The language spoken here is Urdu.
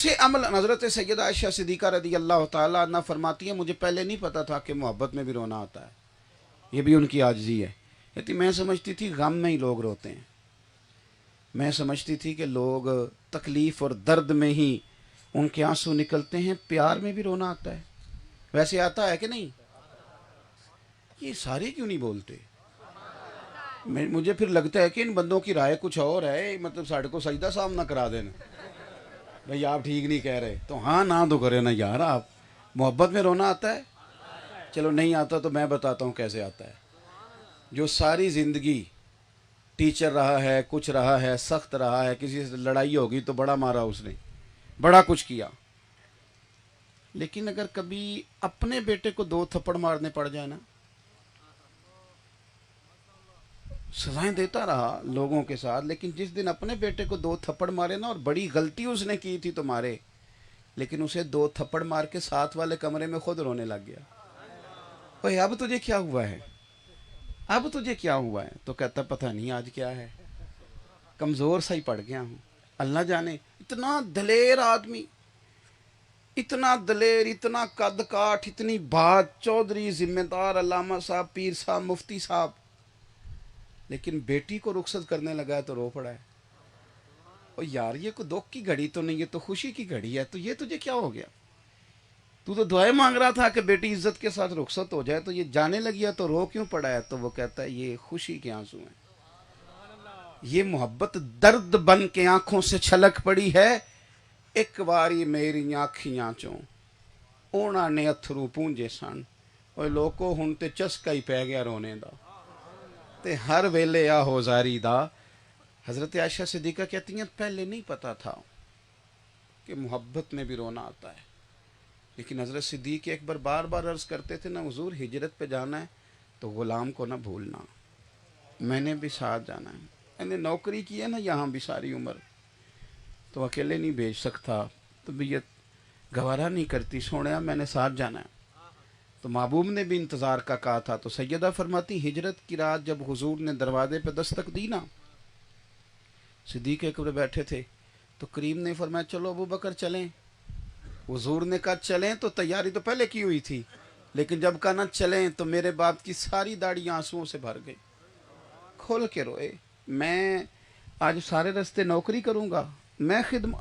سے عمل حضرت سیدہ عائشہ صدیقہ رضی اللہ تعالیٰ عنہ فرماتی ہیں مجھے پہلے نہیں پتا تھا کہ محبت میں بھی رونا آتا ہے. یہ بھی ان کی عاجزی ہے. کہتی میں سمجھتی تھی غم میں ہی لوگ روتے ہیں. میں سمجھتی تھی کہ لوگ تکلیف اور درد میں ہی ان کے آنسو نکلتے ہیں. پیار میں بھی رونا آتا ہے. ویسے آتا ہے کہ نہیں؟ یہ سارے کیوں نہیں بولتے؟ مجھے پھر لگتا ہے کہ ان بندوں کی رائے کچھ اور ہے. مطلب ساڑھے کو سجدہ صاحب نہ کرا دینا بھئی آپ ٹھیک نہیں کہہ رہے. تو ہاں نہ تو کرے نا یار. آپ محبت میں رونا آتا ہے؟ چلو نہیں آتا تو میں بتاتا ہوں کیسے آتا ہے. جو ساری زندگی ٹیچر رہا ہے, کچھ رہا ہے, سخت رہا ہے, کسی سے لڑائی ہوگی تو بڑا مارا اس نے, بڑا کچھ کیا, لیکن اگر کبھی اپنے بیٹے کو 2 تھپڑ مارنے پڑ جائے نا, سزائیں دیتا رہا لوگوں کے ساتھ, لیکن جس دن اپنے بیٹے کو 2 تھپڑ مارے نا, اور بڑی غلطی اس نے کی تھی تو مارے, لیکن اسے 2 تھپڑ مار کے ساتھ والے کمرے میں خود رونے لگ گیا. اوے اب تجھے کیا ہوا ہے, اب تجھے کیا ہوا ہے؟ تو کہتا پتہ نہیں آج کیا ہے, کمزور سا ہی پڑ گیا ہوں. اللہ جانے. اتنا دلیر آدمی, اتنا دلیر, اتنا قد کاٹ, اتنی بات, چودھری, ذمہ دار, علامہ صاحب, پیر صاحب, مفتی صاحب, لیکن بیٹی کو رخصت کرنے لگا ہے تو رو پڑا ہے. اور یار یہ کوئی دکھ کی گھڑی تو نہیں, یہ تو خوشی کی گھڑی ہے. تو یہ تجھے کیا ہو گیا؟ تو دعائیں مانگ رہا تھا کہ بیٹی عزت کے ساتھ رخصت ہو جائے, تو یہ جانے لگی ہے تو رو کیوں پڑا ہے؟ تو وہ کہتا ہے یہ خوشی کے آنسو ہیں. یہ محبت درد بن کے آنکھوں سے چھلک پڑی ہے. ایک باری میری آنکھیاں چوں اونا نے اتھرو پونجے سن, اور لوکو ہن تے چسکا ہی پہ گیا رونے دا, تے ہر ویلے آ ہوزاری دا. حضرت عائشہ صدیقہ کہتی ہیں پہلے نہیں پتا تھا کہ محبت میں بھی رونا آتا ہے, لیکن حضرت صدیق اکبر بار بار عرض کرتے تھے نا حضور ہجرت پہ جانا ہے تو غلام کو نہ بھولنا, میں نے بھی ساتھ جانا ہے. میں نے نوکری کی ہے نا یہاں بھی ساری عمر, تو اکیلے نہیں بھیج سکتا, طبیعت گوارا نہیں کرتی, سوڑیا میں نے ساتھ جانا ہے. تو محبوب نے بھی انتظار کا کہا تھا. تو سیدہ فرماتی ہجرت کی رات جب حضور نے دروازے پہ دستک دی نا, صدیق اکبر بیٹھے تھے, تو کریم نے فرمایا چلو ابو بکر چلیں. حضور نے کہا چلیں, تو تیاری تو پہلے کی ہوئی تھی, لیکن جب کہا نہ چلیں تو میرے باپ کی ساری داڑھی آنسوؤں سے بھر گئی, کھول کے روئے. میں آج سارے رستے نوکری کروں گا, میں خدمت